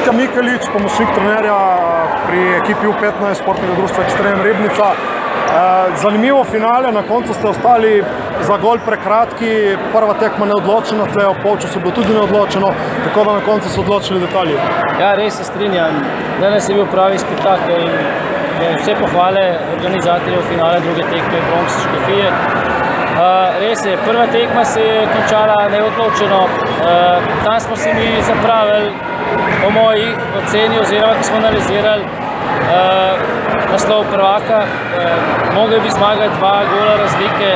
Mitja Mikelič, pomočnik trenerja pri ekipi U15 športnega društva Ekstrem Ribnica. Zanimivo finale, na koncu ste ostali za gol prekratki, prva tekma neodločena, tle v polčasu bilo tudi neodločeno, tako da na koncu so odločili detalji. Ja, res se strinjam. Danes je bil pravi spektakel in vse pohvale organizatorjev finale druge tekme Bronx Škofije. Res je, prva tekma se je končala neodločeno. Tam smo si mi zapravili, po moji oceni oziroma ko smo analizirali, naslov prvaka. Mogli bi zmagati 2 gola razlike.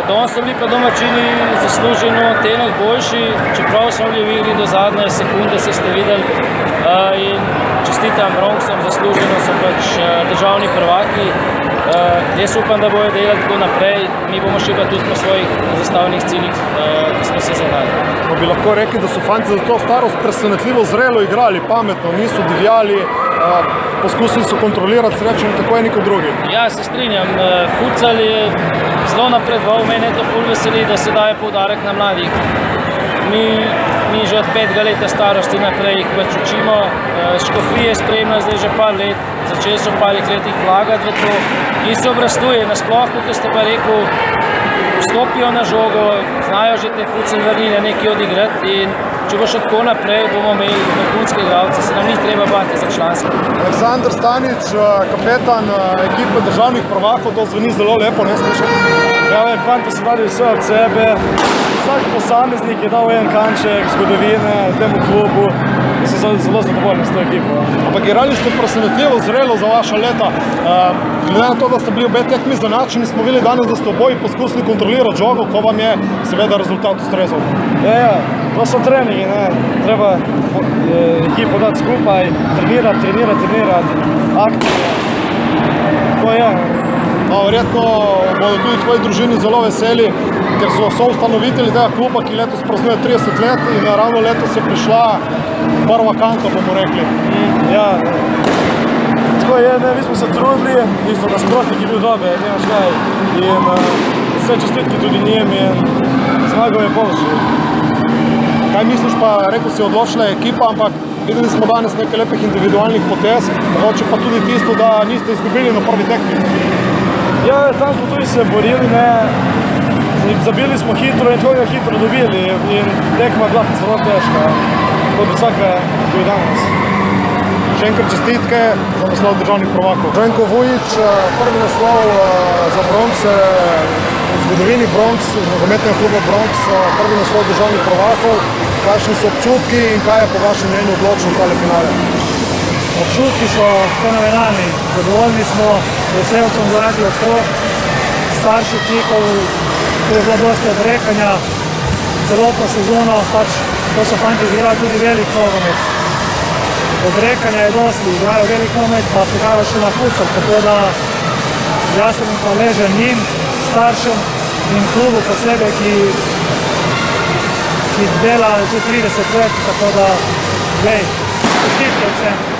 Danes so bili pa domačini zasluženo tenok boljši, čeprav smo bili v igri do zadnje sekunde, se ste videli. In čestitam Bronxom, zasluženo so pač državni prvaki. Jaz upam, da bojo delati tako naprej, mi bomo še pa tudi po svojih zastavljenih ciljih, ki smo se zadali. Bi lahko rekli, da so fanti za to starost presenetljivo zrelo igrali, pametno, niso divjali, poskusili so kontrolirati srečo in tako eni kot drugi. Ja, se strinjam. Futsal je zelo napredoval, mene to ful veseli, da se daje poudarek na mladih. Mi že od 5 leta starosti naprej jih pač učimo. Škofije spremlja zdaj že par let, začeli so v parih letih vlagati v to in se obrastuje. Nasploh, kot ste pa rekel, stopijo na žogo, znajo že te futsal vrline nekaj odigrati in če bo še tako naprej, bomo imeli vrhunske igralce, se nam ni treba bati za članstvo. Aleksandar Stanič, kapetan ekipe državnih prvakov, to zveni zelo lepo, ne slišati? Ja, fanti so dali vse od sebe. Vsak posameznik je dal en kanček zgodovine temu klubu in sem zelo zadovoljen s to ekipo. Ampak igrali ste presenetljivo zrelo za vaša leta. Glede na to, da ste bili obe tekmi izenačeni, smo videli danes, da ste oboji poskusili kontrolirati žogo, ko vam je seveda rezultat ustrezal. Ja, to so treningi, ne. Treba ekipo dati skupaj, trenirati, akcije. Tako je. Verjetno bodo tudi tvoji družini zelo veseli, ker so soustanovitelji tega kluba, ki letos praznuje 30 let in ravno letos je prišla prva kanka, bomo rekli. Ja, tako je, mi smo se trudili, isto nasprotnik je bil dober, nemaš kaj. In vse čestitke tudi njim in zmagal je boljši. Kaj misliš pa, rekel si, odločila je ekipa, ampak videli smo danes nekaj lepih individualnih potez, mogoče pa tudi tisto, da niste izgubili na prvi tekmi. Ja, tam smo tudi se borili, zabili smo hitro in tako hitro dobili in tekma je bila zelo težka, kot vsaka tudi danes. Še enkrat čestitke za naslov državnih prvakov. Željko Vujić, prvi naslov za Bronx, v zgodovini Bronx, nogometnega kluba Bronx, prvi naslov državnih prvakov. Kakšni so občutki in kaj je po vašem mnenju odločilo tale finale? Občutki so fenomenalni, zadovoljni smo, vesel sem zaradi otrok, starših klikov, tu je bilo dosti odrekanja, celotno sezono, pač to so fanti igrali tudi velik nogomet. Odrekanja je dosti, igrajo velik nogomet, pa prihajajo še na futsal, tako da jaz sem hvaležen njim, staršem in klubu posebej, ki dela že 30 let, tako da, čestitke vsem.